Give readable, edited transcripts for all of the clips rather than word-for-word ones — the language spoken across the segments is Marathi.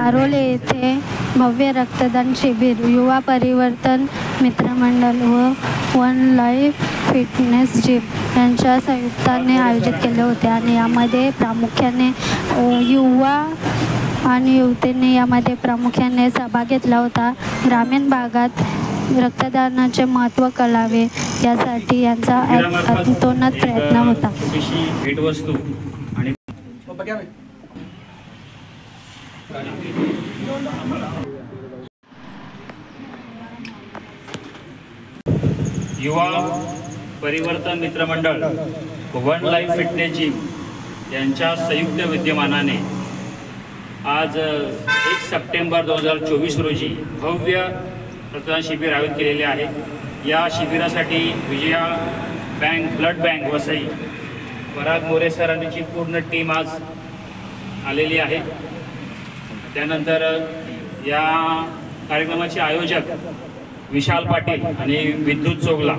पारोले येथे भव्य रक्तदान शिबिर युवा परिवर्तन मित्रमंडळ व वन लाईफ फिटनेस जिम यांच्या संयुक्ताने आयोजित केले होते आणि यामध्ये प्रामुख्याने युवा आणि युवतींनी यामध्ये प्रामुख्याने सहभाग घेतला होता। ग्रामीण भागात रक्तदानाचे महत्त्व कळावे यासाठी यांचा अतोनात प्रयत्न होता। भेटवस्तू आणि युवा परिवर्तन मित्रमंडळ वन लाईफ फिटनेस जिम यांच्या संयुक्त विद्यमानाने आज 1 सप्टेंबर 2024 रोजी भव्य रक्तदान शिबिर आयोजित केलेले आहे। या शिबिरासाठी Vijaya bank blood bank Vasai Parag More सरांची पूर्ण टीम आज आलेली आहे। त्यानंतर या कार्यक्रमाचे आयोजक विशाल पाटील आणि विद्युत चोगला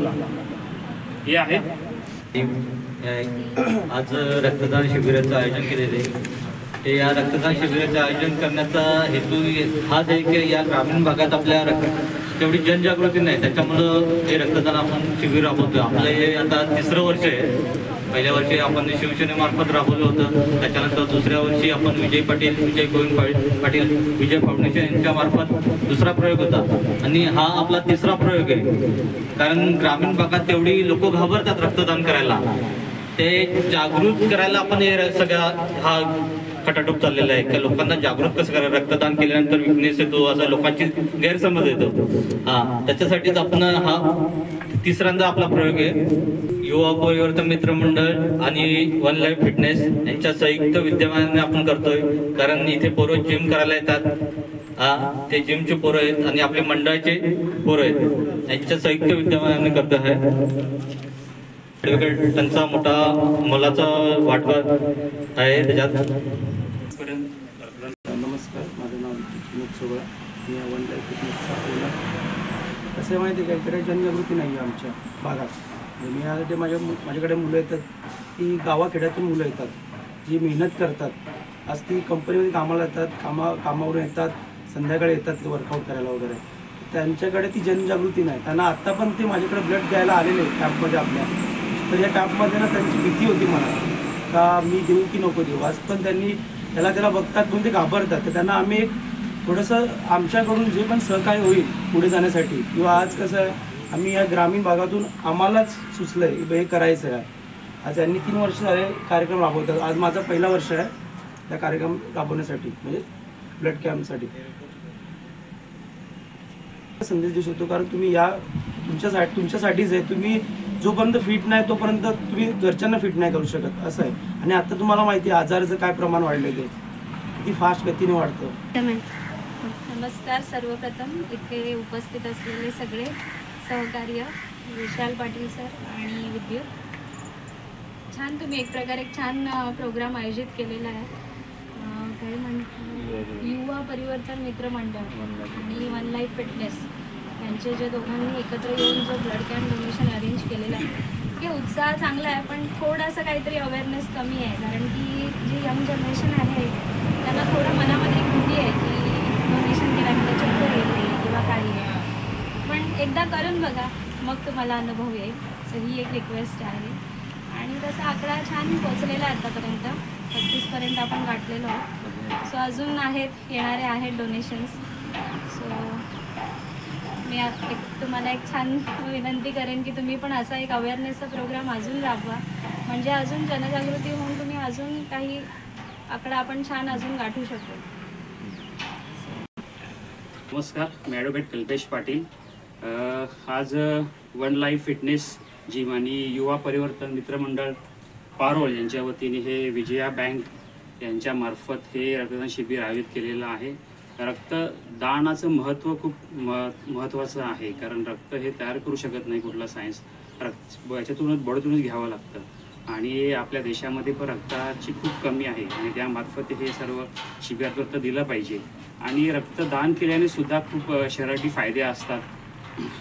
हे आहेत। आज रक्तदान शिबिराचं आयोजन केलेले ते या रक्तदान शिबिराचं आयोजन करण्याचा हेतू हाच आहे की या ग्रामीण भागात आपल्या तेवढी जनजागृती नाही, त्याच्यामुळं हे रक्तदान आपण शिबिर राबवतो। आपलं हे आता 3रं वर्ष आहे। पहिल्या वर्षी आपण शिवसेनेमार्फत राबवलं होतं, त्याच्यानंतर दुसऱ्या वर्षी आपण विजय गोविंद पाटील विजय फाउंडेशन यांच्यामार्फत दुसरा प्रयोग होता आणि हा आपला 3रा प्रयोग आहे। कारण ग्रामीण भागात तेवढी लोक घाबरतात रक्तदान करायला, ते जागृत करायला आपण हे सगळा हा खटाटोप चाललेला आहे की लोकांना जागृत कसं करायला, रक्तदान केल्यानंतर विकनेस येतो असा लोकांची गैरसमज येतो। त्याच्यासाठीच आपण हा 3ऱ्यांदा आपला प्रयोग आहे। युवा परिवर्तन मित्रमंडळ आणि वन लाईफ फिटनेस यांच्या संयुक्त विद्यमानाने आपण करतोय, कारण इथे पोरं जिम करायला येतात। ते जिमचे पोरं आहेत आणि आपले मंडळाचे पोरं आहेत, यांच्या संयुक्त विद्यमानाने करतो आहे। त्यांचा मोठा मोलाचा वाटा आहे त्याच्यात। नमस्कार, माझं नाव विनोद सोबळा, मी वन लाईफ फिटनेसचा ओनर। कसं आहे माहिती आहे का, इकडे जनजागृती नाही आहे आमच्या भागात। मी यासाठी माझ्याकडे मुलं येतात, ती गावाखेड्यातून मुलं येतात जी मेहनत करतात। आज ती कंपनीमध्ये कामाला येतात, कामावरून येतात, संध्याकाळी येतात वर्कआउट करायला वगैरे। त्यांच्याकडे ती जनजागृती नाही। त्यांना आत्ता पण ते माझ्याकडे ब्लड द्यायला आलेले कॅम्पमध्ये आपल्या, तर या कॅम्पमध्ये ना त्यांची भीती होती मला का मी देऊ की नको देऊ। आज पण त्यांनी त्याला बघतात पण ते घाबरतात, तर त्यांना आम्ही एक थोडंसं आमच्याकडून जे पण सहकार्य होईल पुढे जाण्यासाठी, किंवा आज कसं आहे आम्ही या ग्रामीण भागातून आम्हालाच सुचलं आहे हे करायचं आहे। आज यांनी 3 वर्ष झाले कार्यक्रम राबवतात, आज माझा पहिला वर्ष आहे त्या कार्यक्रम राबवण्यासाठी, म्हणजे ब्लड कॅम्पसाठी संदेश देऊ शकतो। कारण तुम्ही या तुमच्यासाठीच आहे, तुम्ही जोपर्यंत फिट नाही तोपर्यंत तुम्ही घरच्यांना फिट नाही करू शकत असं आहे। आणि आता तुम्हाला माहिती आहे आजाराचं काय प्रमाण वाढलं, ते किती फास्ट गतीने वाढतं। नमस्कार, सर्वप्रथम इथे उपस्थित असलेले सगळे सहकार्य विशाल पाटील सर आणि विद्युत, छान तुम्ही एक प्रकारे एक छान प्रोग्राम आयोजित केलेला आहे। काय म्हणतो, युवा परिवर्तन मित्रमंडळ आणि वन लाईफ फिटनेस यांचे जे दोघांनी एकत्र येऊन जो ब्लड कॅम्प डोनेशन अरेंज केलेलं आहे, हे उत्साह चांगला आहे, पण थोडासा काहीतरी अवेअरनेस कमी आहे। कारण की जी यंग जनरेशन आहे त्यांना थोडं मनामध्ये एक भीती आहे की डोनेशन केल्यानंतर चक्कर येते किंवा काही आहे, पण एकदा करून बघा मग तुम्हाला अनुभव येईल। सो ही एक रिक्वेस्ट आहे। आणि तसा आकडा छान पोचलेला आहे आतापर्यंत, 35पर्यंत आपण गाठलेलो आहोत। सो अजून येणारे आहेत डोनेशन्स। सो मी तुम्हाला एक छान विनंती करेन की तुम्ही पण असा एक अवेअरनेसचा प्रोग्राम अजून राबवा, म्हणजे अजून जनजागृती होऊन तुम्ही अजून काही आकडा आपण छान अजून गाठू शकतो। नमस्कार, मी ॲडव्होकेट कल्पेश पाटील। आज वन लाईफ फिटनेस जिम आणि युवा परिवर्तन मित्रमंडळ पारोळ यांच्या वतीने हे विजया बँक यांच्यामार्फत हे रक्तदान शिबिर आयोजित केलेलं आहे। रक्तदानाचं महत्त्व खूप महत्त्वाचं आहे, कारण रक्त हे तयार करू शकत नाही कुठला सायन्स, याच्यातूनच बॉडीतूनच घ्यावं लागतं आणि आपल्या देशामध्ये पण रक्ताची खूप कमी आहे आणि त्यामार्फत हे सर्व शिबिरात रक्त दिलं पाहिजे। आणि रक्तदान केल्याने सुद्धा खूप शरीरासाठी फायदे असतात,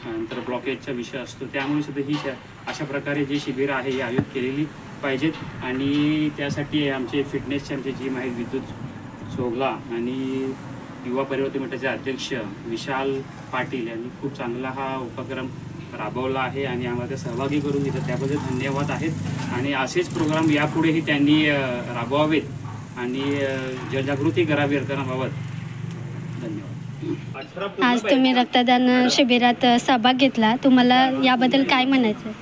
नंतर ब्लॉकेजचा विषय असतो, त्यामुळे सुद्धा ही अशा प्रकारे जी शिबिरं आहे ही आयोजित केलेली पाहिजेत। आणि त्यासाठी आमचे फिटनेसचे आमचे जिम आहेत विद्युत चोगला आणि युवा परिवर्तन मंडळाचे अध्यक्ष विशाल पाटील यांनी खूप चांगला हा उपक्रम राबवला आहे आणि आम्हाला सहभागी करून घेतलं, त्याबद्दल धन्यवाद आहेत. आणि असेच प्रोग्राम यापुढेही त्यांनी राबवावेत आणि जनजागृती करावी रक्तदानाबाबत. धन्यवाद. आज तुम्ही रक्तदान शिबिरात सहभाग घेतला, तुम्हाला याबद्दल काय म्हणायचं,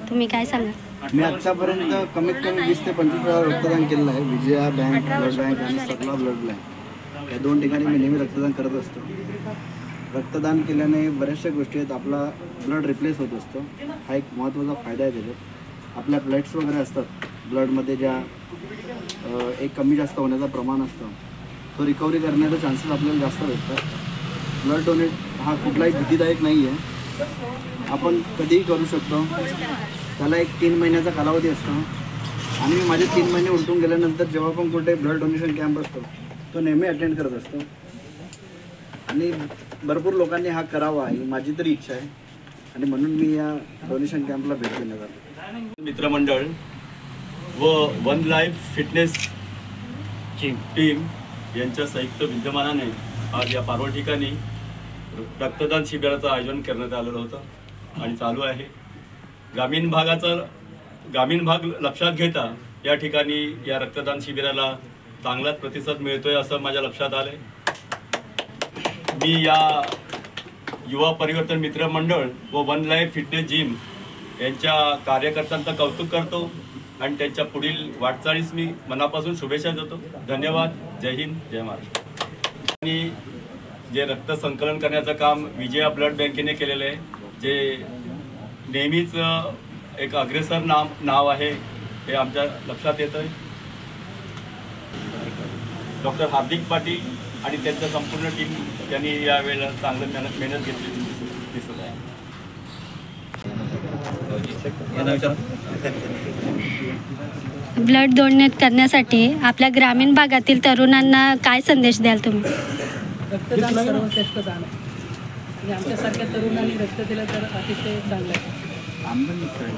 तुम्ही काय सांगा? मी आत्तापर्यंत कमीत कमी 20 ते 25 वेळा रक्तदान केलेलं आहे. विजया बँक, ब्लड बँक आणि सगळा ब्लड बँक या 2 ठिकाणी मी नेहमी रक्तदान करत असतो. रक्तदान केल्याने बऱ्याचशा गोष्टी आहेत. आपला ब्लड रिप्लेस होत असतो, हा एक महत्त्वाचा फायदा आहे त्याच्यात. आपल्या प्लेट्स वगैरे असतात ब्लडमध्ये, ज्या एक कमी जास्त होण्याचं प्रमाण असतं, तो रिकव्हरी करण्याचा चान्सेस आपल्याला जास्त भेटतात. ब्लड डोनेट हा कुठलाही भीतीदायक नाही आहे, आपण कधीही करू शकतो. त्याला एक 3 महिन्याचा कालावधी असतो आणि मी माझे 3 महिने उलटून गेल्यानंतर जेव्हा पण कुठे ब्लड डोनेशन कॅम्प असतो तो नेहमी अटेंड करत असतो आणि भरपूर लोकांनी हा करावा ही माझी तरी इच्छा आहे आणि म्हणून मी या डोनेशन कॅम्पला भेट देण्यात आलो. मित्रमंडळ व वन लाईफ फिटनेस टीम यांच्या संयुक्त विद्यमानाने आज या पारोळ ठिकाणी रक्तदान शिबिराचं आयोजन करण्यात आलेलं होतं आणि चालू आहे. ग्रामीण भाग लक्षात घेता या ठिकाणी या रक्तदान शिबिराला चांगलाच प्रतिसाद मिळतोय असं माझ्या लक्षात आलंय. मी या युवा परिवर्तन मित्र मंडळ व वन लाईफ फिटनेस जिम यांच्या कार्यकर्त्यांचं कौतुक करतो आणि त्यांच्या पुढील वाटचालीस मी मनापासून शुभेच्छा देतो. धन्यवाद. जय हिंद, जय महाराष्ट्र. आणि जे रक्त संकलन करण्याचं काम विजया ब्लड बँकेने केलेलं आहे, जे नेहमीच एक अग्रेसर नाव आहे हे आमच्या लक्षात येतं आहे. डॉक्टर हार्दिक पाटील आणि त्यांचं संपूर्ण टीम यांनी यावेळेला चांगलं मेहनत घेतली दिसत आहे. ब्लड डोनेट करण्यासाठी आपल्या ग्रामीण भागातील तरुणांना काय संदेश द्याल तुम्ही? रक्तदान सर्वश्रेष्ठ दान आहे आणि आमच्यासारख्या तरुणांनी रक्त दिलं तर अतिशय चांगलं आहे.